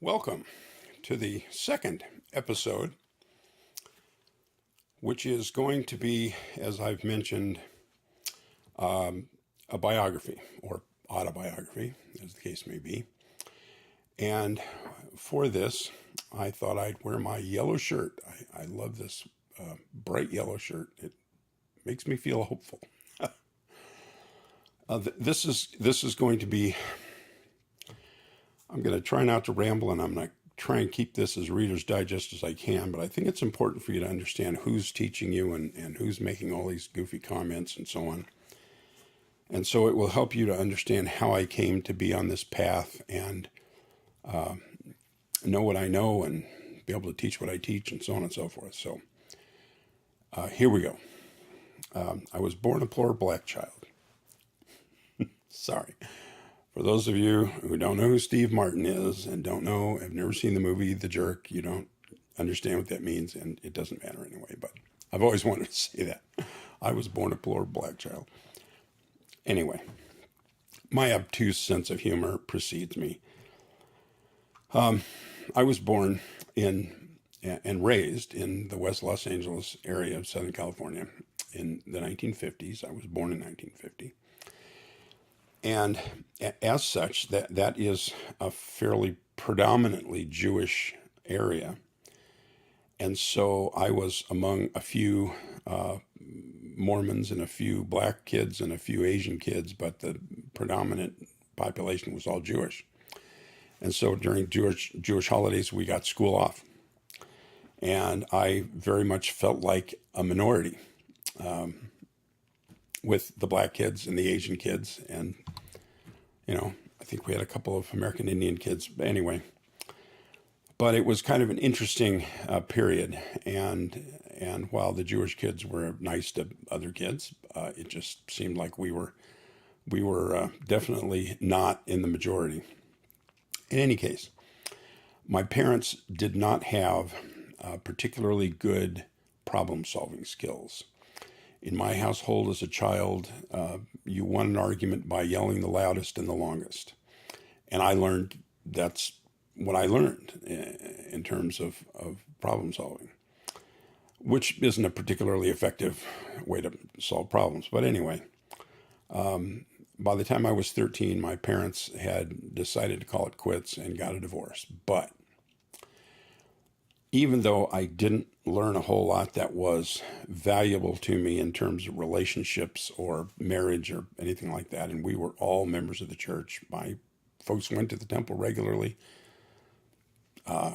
Welcome to the second episode, which is going to be, as I've mentioned, a biography or autobiography, as the case may be. And for this, I thought I'd wear my yellow shirt. I love this bright yellow shirt. It makes me feel hopeful. This is going to be, I'm going to try not to ramble, and I'm going to try and keep this as Reader's Digest as I can, but I think it's important for you to understand who's teaching you and who's making all these goofy comments and so on. And so it will help you to understand how I came to be on this path and know what I know and be able to teach what I teach and so on and so forth. So here we go. I was born a poor black child. Sorry. For those of you who don't know who Steve Martin is and don't know, have never seen the movie The Jerk, you don't understand what that means, and it doesn't matter anyway, but I've always wanted to say that. I was born a poor black child. Anyway, my obtuse sense of humor precedes me. I was born in and raised in the West Los Angeles area of Southern California in the 1950s. I was born in 1950. And as such, that is a fairly predominantly Jewish area. And so I was among a few Mormons and a few black kids and a few Asian kids, but the predominant population was all Jewish. And so during Jewish holidays, we got school off. And I very much felt like a minority with the black kids and the Asian kids. And, I think we had a couple of American Indian kids. But anyway, but it was kind of an interesting period. And while the Jewish kids were nice to other kids, it just seemed like we were definitely not in the majority. In any case, my parents did not have particularly good problem-solving skills. In my household as a child, you won an argument by yelling the loudest and the longest. And I learned that's what I learned in terms of problem solving, which isn't a particularly effective way to solve problems. But anyway, by the time I was 13, my parents had decided to call it quits and got a divorce. But even though I didn't learn a whole lot that was valuable to me in terms of relationships or marriage or anything like that, and we were all members of the church. My folks went to the temple regularly,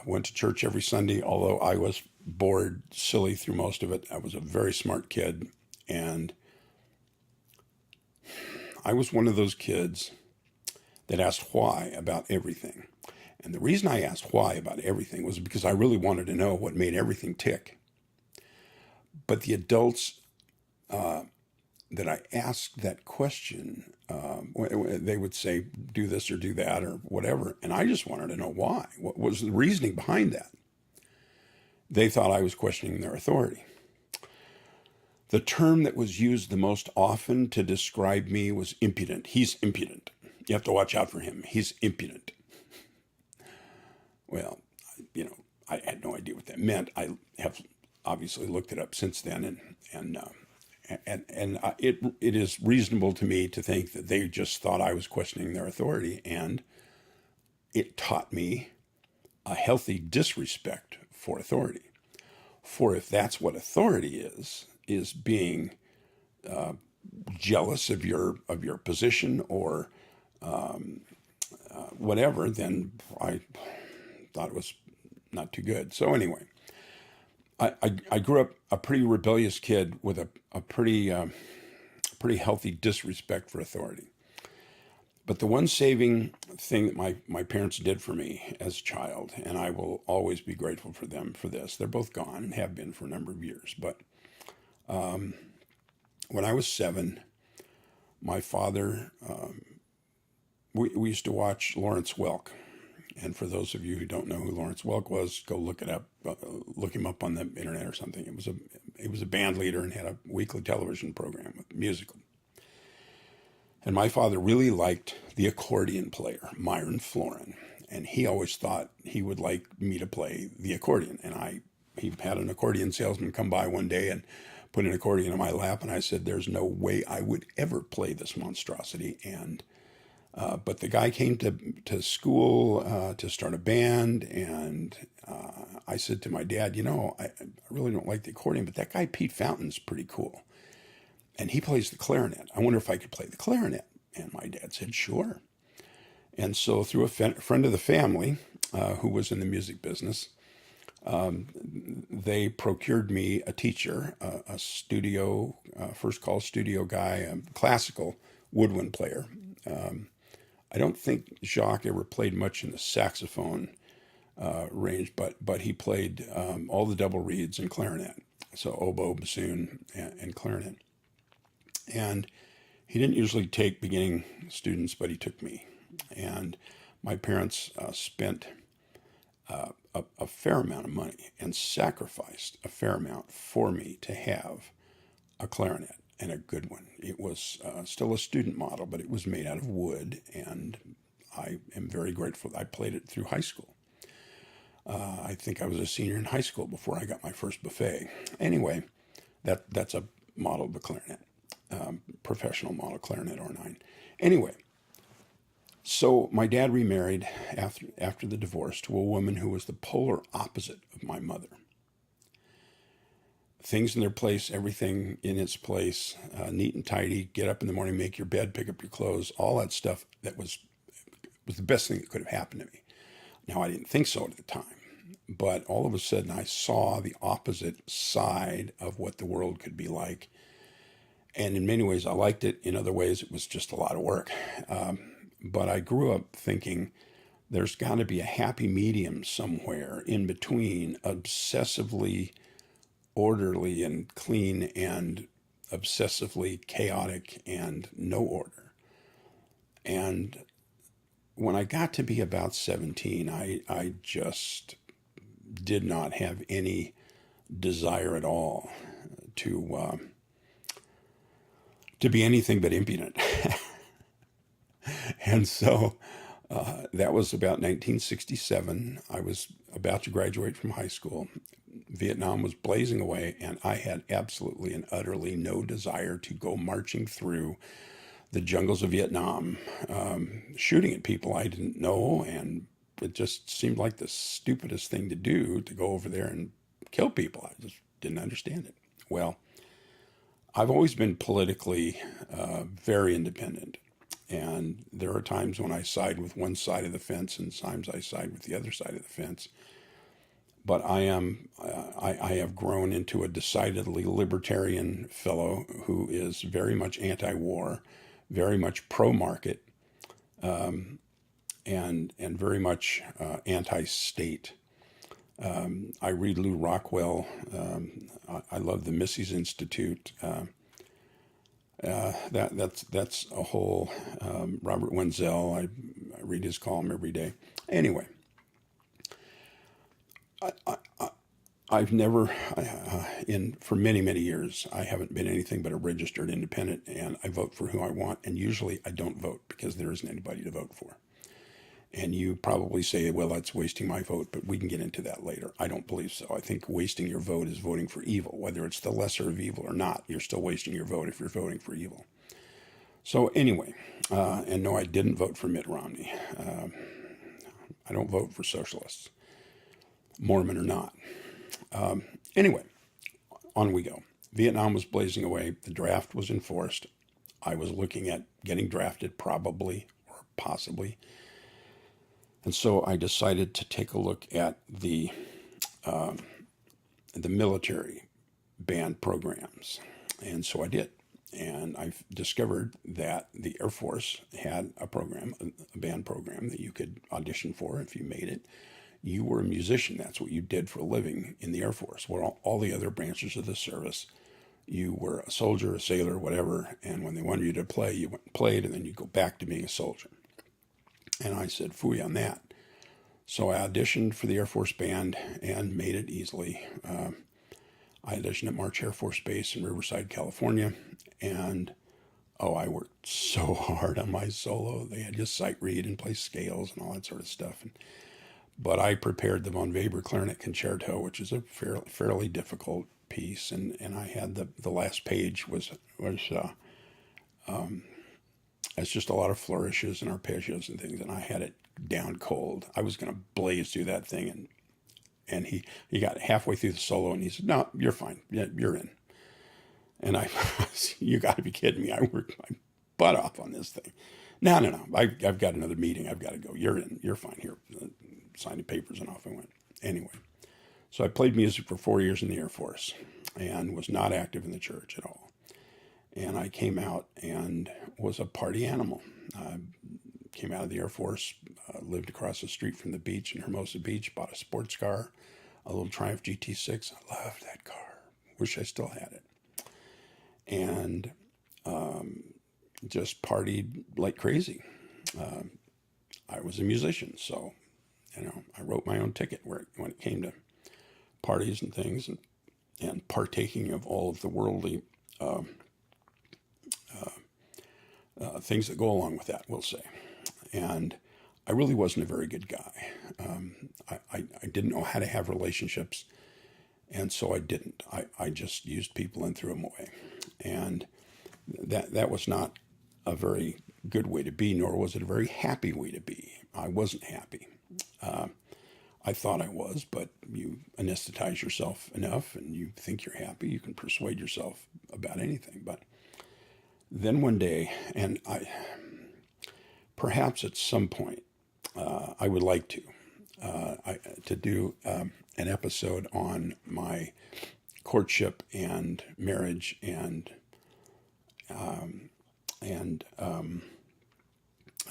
went to church every Sunday, although I was bored silly through most of it. I was a very smart kid, and I was one of those kids that asked why about everything. And the reason I asked why about everything was because I really wanted to know what made everything tick. But the adults that I asked that question, they would say, do this or do that or whatever. And I just wanted to know why. What was the reasoning behind that? They thought I was questioning their authority. The term that was used the most often to describe me was impudent. He's impudent. You have to watch out for him. He's impudent. Well, I had no idea what that meant. I have obviously looked it up since then, and it is reasonable to me to think that they just thought I was questioning their authority, and it taught me a healthy disrespect for authority. For if that's what authority is being jealous of your position or whatever, then I thought it was not too good. So anyway, I grew up a pretty rebellious kid with a pretty healthy disrespect for authority. But the one saving thing that my parents did for me as a child, and I will always be grateful for them for this, they're both gone and have been for a number of years, but when I was 7, my father, we used to watch Lawrence Welk. And for those of you who don't know who Lawrence Welk was, go look it up, look him up on the internet or something. It was he was a band leader and had a weekly television program with musical. And my father really liked the accordion player, Myron Florin. And he always thought he would like me to play the accordion. And he had an accordion salesman come by one day and put an accordion in my lap. And I said, there's no way I would ever play this monstrosity. But the guy came to school to start a band. And I said to my dad, I really don't like the accordion, but that guy Pete Fountain's pretty cool. And he plays the clarinet. I wonder if I could play the clarinet. And my dad said, sure. And so through a friend of the family who was in the music business, they procured me a teacher, a studio, first call studio guy, a classical woodwind player. I don't think Jacques ever played much in the saxophone range, but he played all the double reeds and clarinet. So oboe, bassoon, and clarinet. And he didn't usually take beginning students, but he took me. And my parents spent a fair amount of money and sacrificed a fair amount for me to have a clarinet, and a good one. It was still a student model, but it was made out of wood, and I am very grateful. I played it through high school. I think I was a senior in high school before I got my first buffet. Anyway, that's a model of a clarinet. Professional model clarinet R9. Anyway, so my dad remarried after the divorce to a woman who was the polar opposite of my mother. Things in their place, everything in its place, neat and tidy, get up in the morning, make your bed, pick up your clothes, all that stuff that was the best thing that could have happened to me. Now, I didn't think so at the time, but all of a sudden I saw the opposite side of what the world could be like. And in many ways, I liked it. In other ways, it was just a lot of work. But I grew up thinking there's got to be a happy medium somewhere in between obsessively orderly and clean and obsessively chaotic and no order. And when I got to be about 17, I just did not have any desire at all to be anything but impudent. And so that was about 1967. I was about to graduate from high school. Vietnam was blazing away, and I had absolutely and utterly no desire to go marching through the jungles of Vietnam, shooting at people I didn't know, and it just seemed like the stupidest thing to do, to go over there and kill people. I just didn't understand it. Well, I've always been politically very independent, and there are times when I side with one side of the fence, and times I side with the other side of the fence. But I have grown into a decidedly libertarian fellow who is very much anti-war, very much pro-market, and very much anti-state. I read Lew Rockwell. I love the Mises Institute. That's a whole Robert Wenzel. I read his column every day. Anyway, I've never, for many, many years, I haven't been anything but a registered independent, and I vote for who I want, and usually I don't vote because there isn't anybody to vote for. And you probably say, well, that's wasting my vote, but we can get into that later. I don't believe so. I think wasting your vote is voting for evil. Whether it's the lesser of evil or not, you're still wasting your vote if you're voting for evil. So anyway, and no, I didn't vote for Mitt Romney. I don't vote for socialists, Mormon or not. Anyway, on we go. Vietnam was blazing away. The draft was enforced. I was looking at getting drafted, probably or possibly. And so I decided to take a look at the military band programs. And so I did. And I discovered that the Air Force had a program, a band program that you could audition for if you made it. You were a musician. That's what you did for a living in the Air Force. Where all the other branches of the service, you were a soldier, a sailor, whatever. And when they wanted you to play, you went and played, and then you go back to being a soldier. And I said, phooey on that. So I auditioned for the Air Force Band and made it easily. I auditioned at March Air Force Base in Riverside, California, and I worked so hard on my solo. They had just sight read and play scales and all that sort of stuff. But I prepared the Von Weber Clarinet Concerto, which is a fairly difficult piece, and I had the last page was it's just a lot of flourishes and arpeggios and things, and I had it down cold. I was going to blaze through that thing, and he got halfway through the solo, and he said, "No, you're fine. Yeah, you're in." And you got to be kidding me! I worked my butt off on this thing. No. I've got another meeting. I've got to go. You're in. You're fine. Here, signed the papers, and off I went. Anyway, so I played music for 4 years in the Air Force, and was not active in the church at all. And I came out and was a party animal. Came out of the Air Force, lived across the street from the beach in Hermosa Beach, bought a sports car, a little Triumph GT6. I loved that car. Wish I still had it. And just partied like crazy. I was a musician, so, I wrote my own ticket when it came to parties and things, and partaking of all of the worldly things that go along with that, we'll say. And I really wasn't a very good guy. I didn't know how to have relationships, and so I didn't. I just used people and threw them away. And that was not a very good way to be, nor was it a very happy way to be. I wasn't happy. I thought I was, but you anesthetize yourself enough and you think you're happy, you can persuade yourself about anything. But then one day, and perhaps at some point, I would like to do an episode on my courtship and marriage and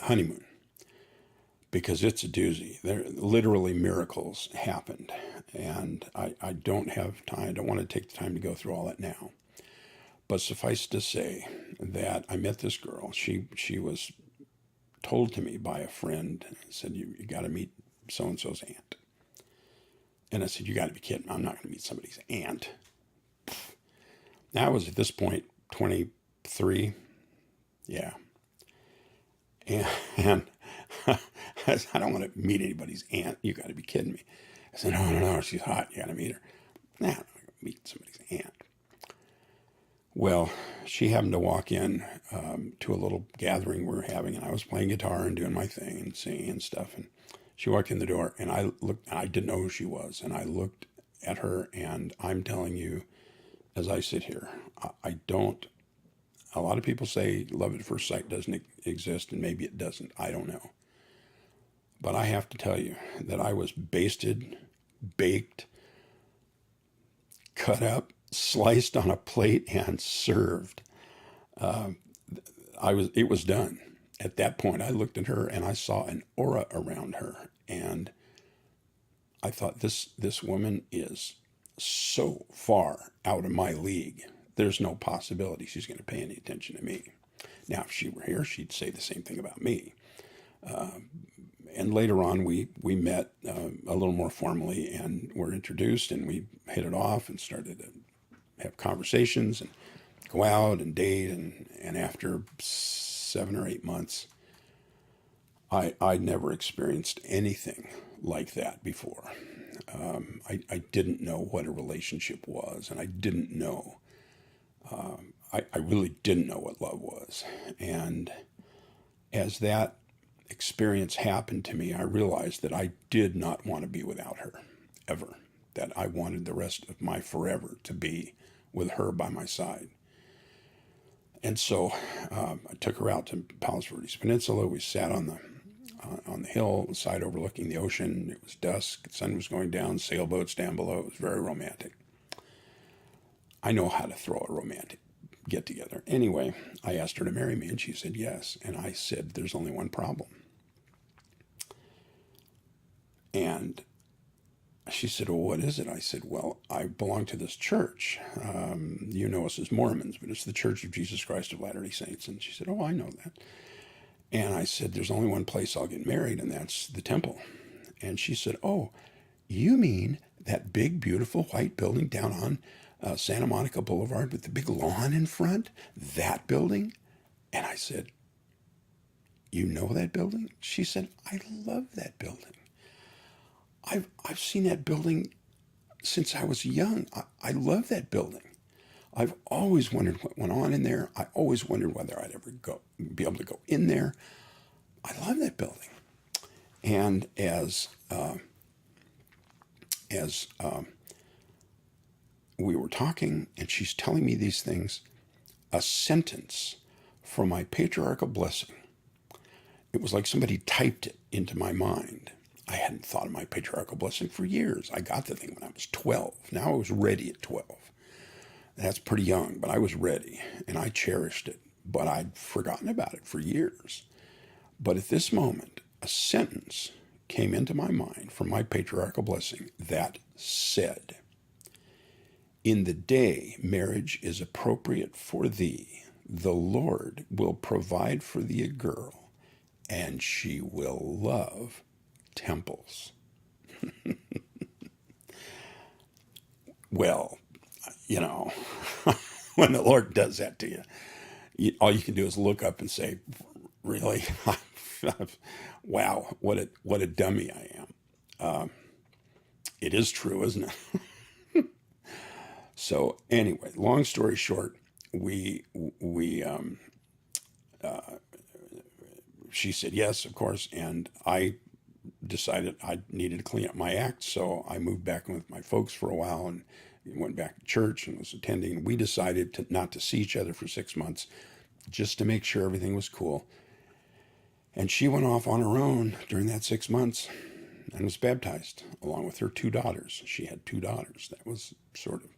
honeymoon, because it's a doozy. There literally miracles happened, and I don't have time. I don't want to take the time to go through all that now. But suffice to say that I met this girl. She was told to me by a friend, said, you got to meet so-and-so's aunt. And I said, you got to be kidding. I'm not going to meet somebody's aunt. Now, I was at this point 23. Yeah. And I said, I don't want to meet anybody's aunt. You got to be kidding me. I said, no, she's hot. You got to meet her. Nah, I'm not going to meet somebody's aunt. Well, she happened to walk in to a little gathering we were having, and I was playing guitar and doing my thing and singing and stuff. And she walked in the door, and I looked. I didn't know who she was, and I looked at her, and I'm telling you, as I sit here, I don't. A lot of people say love at first sight doesn't exist, and maybe it doesn't. I don't know. But I have to tell you that I was basted, baked, cut up, sliced on a plate, and served. It was done. At that point, I looked at her and I saw an aura around her, and I thought, this woman is so far out of my league. There's no possibility she's going to pay any attention to me. Now, if she were here, she'd say the same thing about me. And later on, we met a little more formally and were introduced, and we hit it off and started to have conversations and go out and date. And after 7 or 8 months, I'd never experienced anything like that before. I didn't know what a relationship was, and I didn't know. I really didn't know what love was. And as that experience happened to me, I realized that I did not want to be without her, ever. That I wanted the rest of my forever to be with her by my side. And so I took her out to Palos Verdes Peninsula. We sat on the hill, the side overlooking the ocean. It was dusk. The sun was going down. Sailboats down below. It was very romantic. I know how to throw a romantic get-together. Anyway, I asked her to marry me, and she said yes. And I said, there's only one problem. And she said, well, what is it? I said, well, I belong to this church. You know us as Mormons, but it's the Church of Jesus Christ of Latter-day Saints. And she said, oh, I know that. And I said, there's only one place I'll get married, and that's the temple. And she said, oh, you mean that big, beautiful white building down on Santa Monica Boulevard with the big lawn in front, that building. And I said, you know that building? She said, I love that building. I've seen that building since I was young. I love that building. I've always wondered what went on in there. I always wondered whether I'd ever be able to go in there. I love that building. And as we were talking, and she's telling me these things, a sentence from my patriarchal blessing, it was like somebody typed it into my mind. I hadn't thought of my patriarchal blessing for years. I got the thing when I was 12. Now I was ready at 12. That's pretty young, but I was ready, and I cherished it. But I'd forgotten about it for years. But at this moment, a sentence came into my mind from my patriarchal blessing that said, in the day marriage is appropriate for thee, the Lord will provide for thee a girl, and she will love temples. Well, when the Lord does that to you, all you can do is look up and say, really? Wow, what a dummy I am. It is true, isn't it? So anyway, long story short, she said yes, of course, and I decided I needed to clean up my act, so I moved back in with my folks for a while and went back to church and was attending. We decided not to see each other for 6 months just to make sure everything was cool. And she went off on her own during that 6 months and was baptized along with her 2 daughters. She had 2 daughters. That was sort of,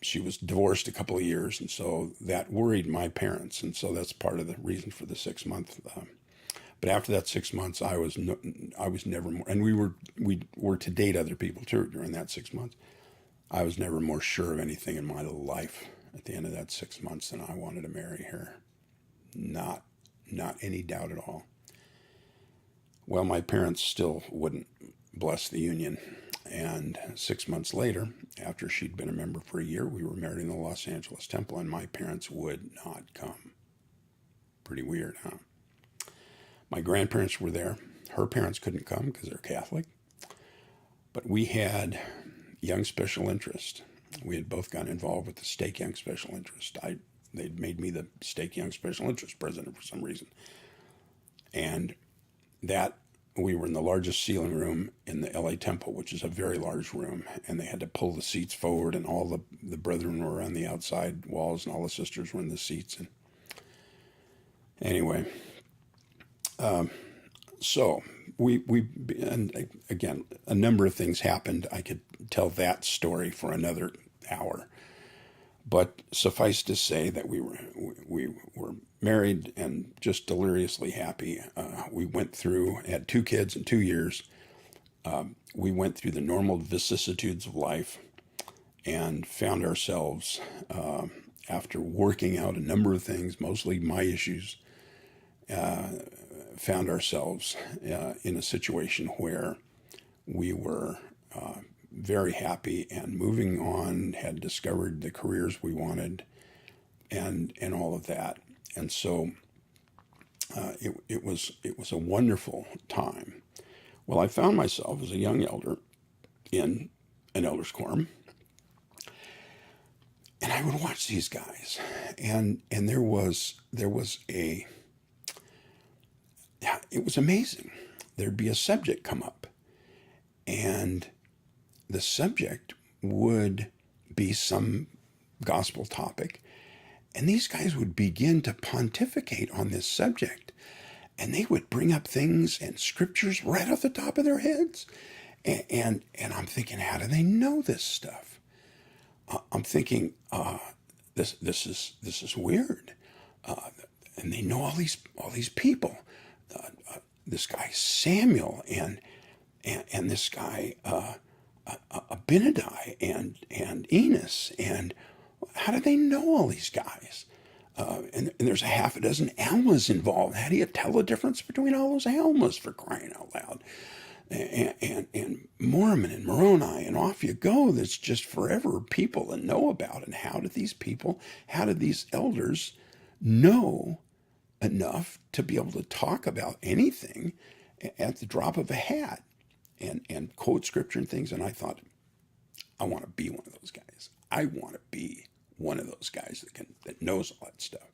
she was divorced a couple of years, and so that worried my parents, and so that's part of the reason for the 6 month. But after that 6 months, I was never more, and we were to date other people too during that 6 months. I was never more sure of anything in my life at the end of that 6 months than I wanted to marry her. Not any doubt at all. Well, my parents still wouldn't bless the union. And 6 months later, after she'd been a member for a year, we were married in the Los Angeles Temple, and my parents would not come. Pretty weird, huh? My grandparents were there. Her parents couldn't come because they're Catholic. But we had young special interest. We had both gotten involved with the Stake Young Special Interest. They'd made me the Stake Young Special Interest president for some reason. And that we were in the largest ceiling room in the LA Temple, which is a very large room, and they had to pull the seats forward, and all the brethren were on the outside walls, and all the sisters were in the seats. And anyway, so and again, a number of things happened. I could tell that story for another hour, but suffice to say that we were married and just deliriously happy. We had 2 kids in 2 years. We went through the normal vicissitudes of life and found ourselves, after working out a number of things, mostly my issues, found ourselves in a situation where we were very happy and moving on, had discovered the careers we wanted, and all of that. And so it was a wonderful time. Well, I found myself as a young elder in an elder's quorum, and I would watch these guys, and it was amazing. There'd be a subject come up, and the subject would be some gospel topic, and these guys would begin to pontificate on this subject, and they would bring up things and scriptures right off the top of their heads, and I'm thinking, how do they know this stuff? I'm thinking, this is weird, and they know all these people. This guy Samuel and this guy Abinadi and Enos, and how do they know all these guys? And there's a half a dozen Almas involved. How do you tell the difference between all those Almas, for crying out loud? and Mormon and Moroni, and off you go. There's just forever people to know about. And how did these elders know enough to be able to talk about anything at the drop of a hat and quote scripture and things? And I thought, I want to be one of those guys. I want to be one of those guys that knows all that stuff.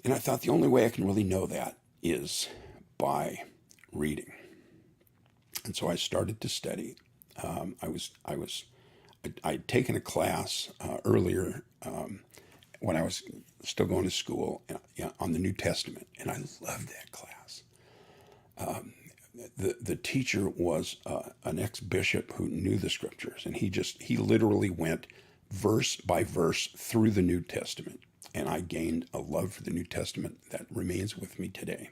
And I thought the only way I can really know that is by reading. And so I started to study. I'd taken a class earlier when I was still going to school on the New Testament, and I loved that class. The teacher was an ex-bishop who knew the scriptures, and he literally went verse by verse through the New Testament, and I gained a love for the New Testament that remains with me today.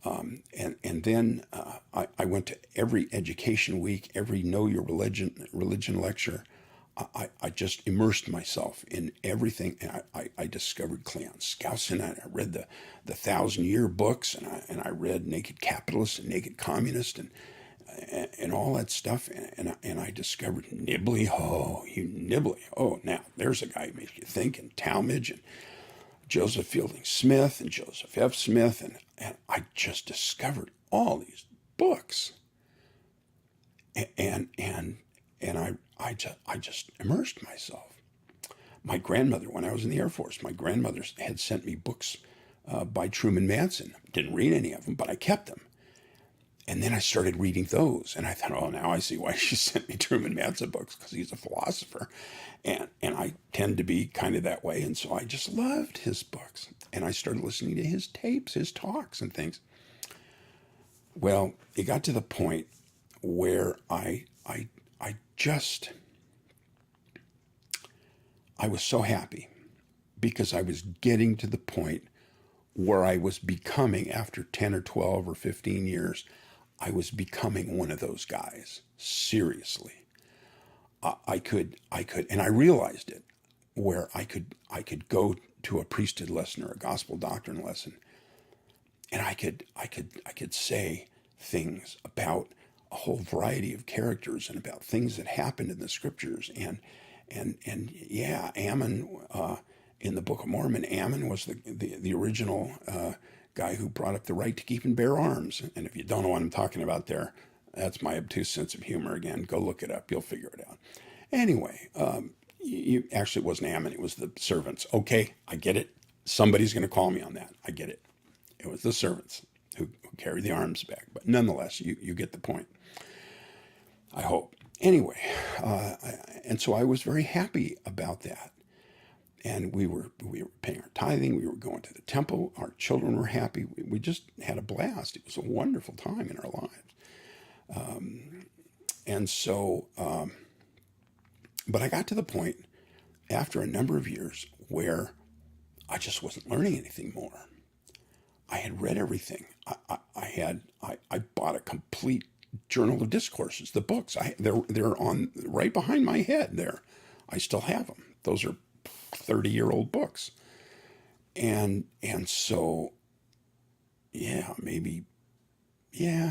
And then I went to every education week, every Know Your Religion lecture. I just immersed myself in everything, and I discovered Cleon Skousen. I read the 1,000-year books, and I read Naked Capitalist and Naked Communist and all that stuff, and I discovered Nibley. Oh, Nibley. Oh, now there's a guy who makes you think, and Talmage, and Joseph Fielding Smith, and Joseph F. Smith, and I just discovered all these books, and I just immersed myself. My grandmother, when I was in the Air Force, my grandmother had sent me books by Truman Madsen. Didn't read any of them, but I kept them. And then I started reading those, and I thought, oh, now I see why she sent me Truman Madsen books, because he's a philosopher. And I tend to be kind of that way, and so I just loved his books. And I started listening to his tapes, his talks and things. Well, it got to the point where I was so happy, because I was getting to the point where I was becoming, after 10 or 12 or 15 years, I was becoming one of those guys. Seriously. I could, and I realized it, where I could go to a priesthood lesson or a gospel doctrine lesson, and I could say things about a whole variety of characters and about things that happened in the scriptures. And yeah, Ammon, in the Book of Mormon, Ammon was the original guy who brought up the right to keep and bear arms. And if you don't know what I'm talking about there, that's my obtuse sense of humor again. Go look it up. You'll figure it out. Anyway, actually, it wasn't Ammon. It was the servants. Okay, I get it. Somebody's going to call me on that. I get it. It was the servants who carried the arms back. But nonetheless, you get the point. I hope. Anyway, and so I was very happy about that. And we were paying our tithing. We were going to the temple. Our children were happy. We just had a blast. It was a wonderful time in our lives. And so, but I got to the point after a number of years where I just wasn't learning anything more. I had read everything. I bought a complete Journal of Discourses, the books. They're on right behind my head there. I still have them. Those are 30-year-old books. And so,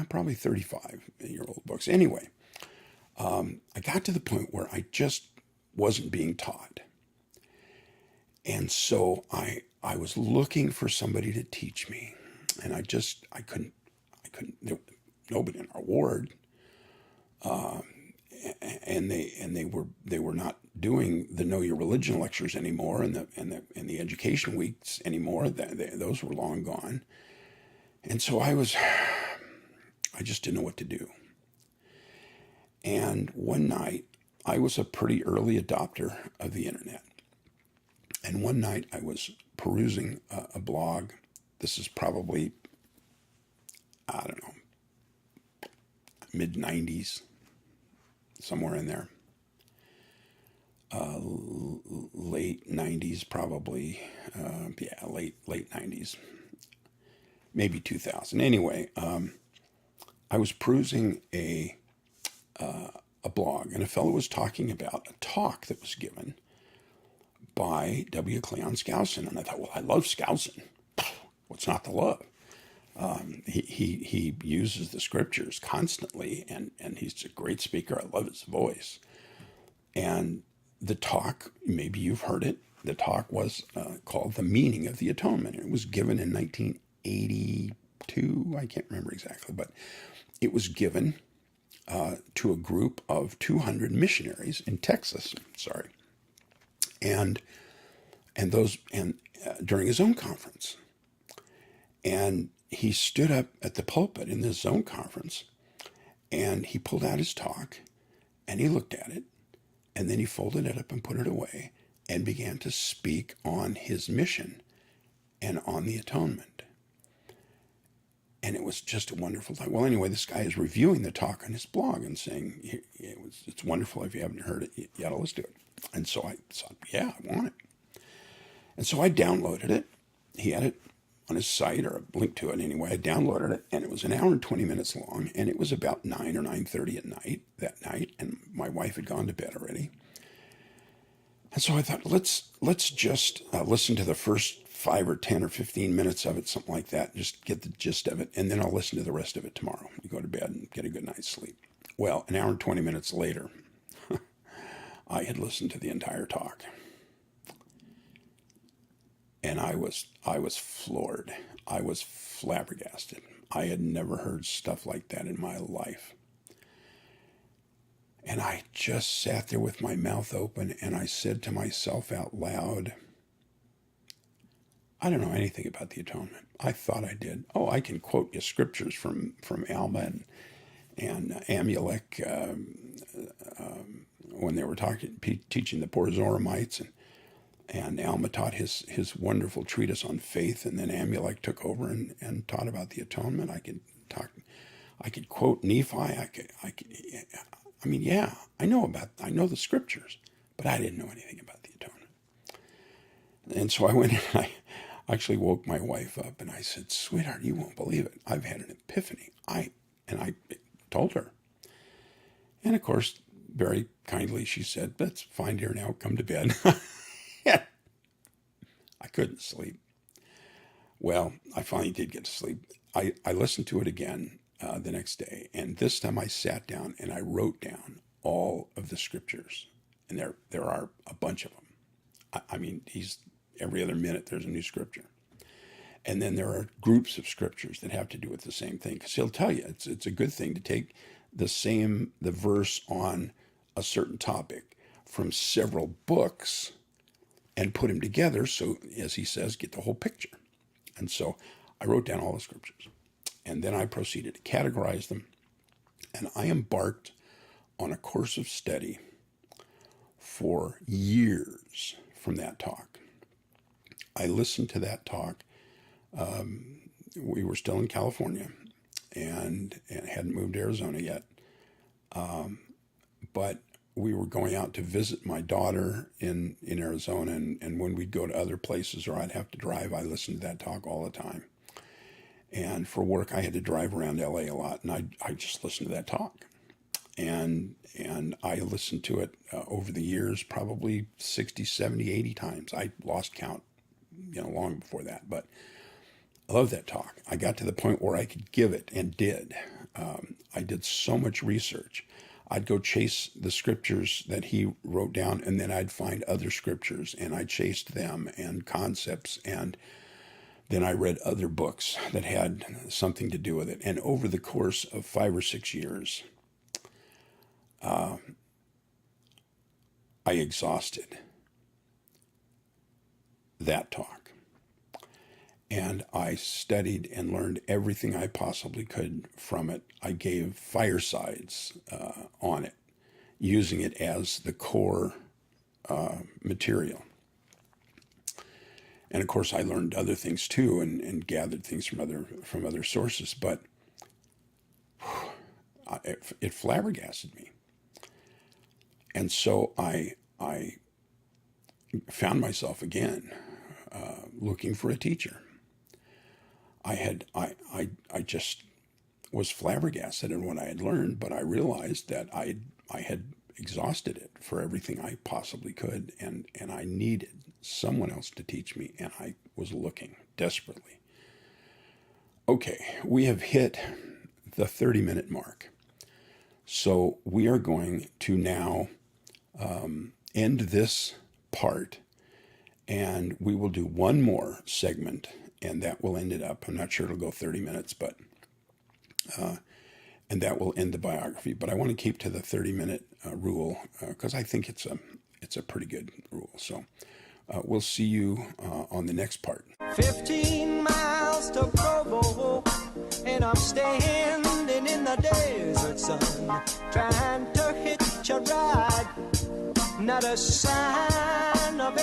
probably 35-year-old books. Anyway, I got to the point where I just wasn't being taught. And so I was looking for somebody to teach me. And I couldn't, nobody in our ward. And they were not doing the Know Your Religion lectures anymore, and the education weeks anymore. Those were long gone. And so I just didn't know what to do. And one night, I was a pretty early adopter of the internet. And one night I was perusing a blog. This is probably, I don't know, mid-90s, somewhere in there. Late 90s, probably. Late 90s. Maybe 2000. Anyway, I was perusing a blog, and a fellow was talking about a talk that was given by W. Cleon Skousen. And I thought, well, I love Skousen. What's not to love? He uses the scriptures constantly, and he's a great speaker. I love his voice. And the talk, maybe you've heard it, the talk was called The Meaning of the Atonement. It was given in 1982. I can't remember exactly, but it was given to a group of 200 missionaries in Texas. Sorry. And during his own conference. And he stood up at the pulpit in this zone conference, and he pulled out his talk, and he looked at it, and then he folded it up and put it away, and began to speak on his mission and on the atonement. And it was just a wonderful time. Well, anyway, this guy is reviewing the talk on his blog and saying, it's wonderful. If you haven't heard it, you got to listen to it. And so I thought, yeah, I want it. And so I downloaded it. He had it on his site, or a link to it anyway. I downloaded it, and it was an hour and 20 minutes long, and it was about 9 or 9:30 at night, that night, and my wife had gone to bed already. And so I thought, let's just listen to the first 5 or 10 or 15 minutes of it, something like that, just get the gist of it, and then I'll listen to the rest of it tomorrow. You go to bed and get a good night's sleep. Well, an hour and 20 minutes later, I had listened to the entire talk. And I was floored. I was flabbergasted. I had never heard stuff like that in my life. And I just sat there with my mouth open, and I said to myself out loud, I don't know anything about the atonement. I thought I did. Oh, I can quote you scriptures from Alma and Amulek when they were teaching the poor Zoramites, and Alma taught his wonderful treatise on faith, and then Amulek took over and taught about the atonement. I could quote Nephi. I mean, yeah, I know the scriptures, but I didn't know anything about the atonement. And so I went and I actually woke my wife up, and I said, sweetheart, you won't believe it. I've had an epiphany. I told her. And of course, very kindly, she said, that's fine, dear, now come to bed. I couldn't sleep. Well, I finally did get to sleep. I listened to it again the next day, and this time I sat down and I wrote down all of the scriptures, and there are a bunch of them. I mean, every other minute there's a new scripture. And then there are groups of scriptures that have to do with the same thing, because he'll tell you it's a good thing to take the verse on a certain topic from several books and put them together, so, as he says, get the whole picture. And so I wrote down all the scriptures, and then I proceeded to categorize them, and I embarked on a course of study for years from that talk. I listened to that talk. We were still in California and hadn't moved to Arizona yet, but we were going out to visit my daughter in Arizona, and when we'd go to other places or I'd have to drive, I listened to that talk all the time. And for work, I had to drive around LA a lot, and I just listened to that talk. And I listened to it over the years, probably 60, 70, 80 times. I lost count, long before that, but I love that talk. I got to the point where I could give it, and did. I did so much research. I'd go chase the scriptures that he wrote down, and then I'd find other scriptures, and I chased them and concepts, and then I read other books that had something to do with it. And over the course of 5 or 6 years, I exhausted that talk. And I studied and learned everything I possibly could from it. I gave firesides on it, using it as the core material. And of course, I learned other things too, and gathered things from other sources. But it flabbergasted me. And so I found myself again looking for a teacher. I just was flabbergasted in what I had learned, but I realized that I had exhausted it for everything I possibly could, and I needed someone else to teach me, and I was looking desperately. Okay, we have hit the 30-minute mark. So we are going to now end this part, and we will do one more segment, and that will end it up. I'm not sure it'll go 30 minutes, but and that will end the biography. But I want to keep to the 30-minute rule because I think it's a pretty good rule. So we'll see you on the next part. 15 miles to Provo, and I'm standing in the desert sun, trying to hitch a ride. Not a sign of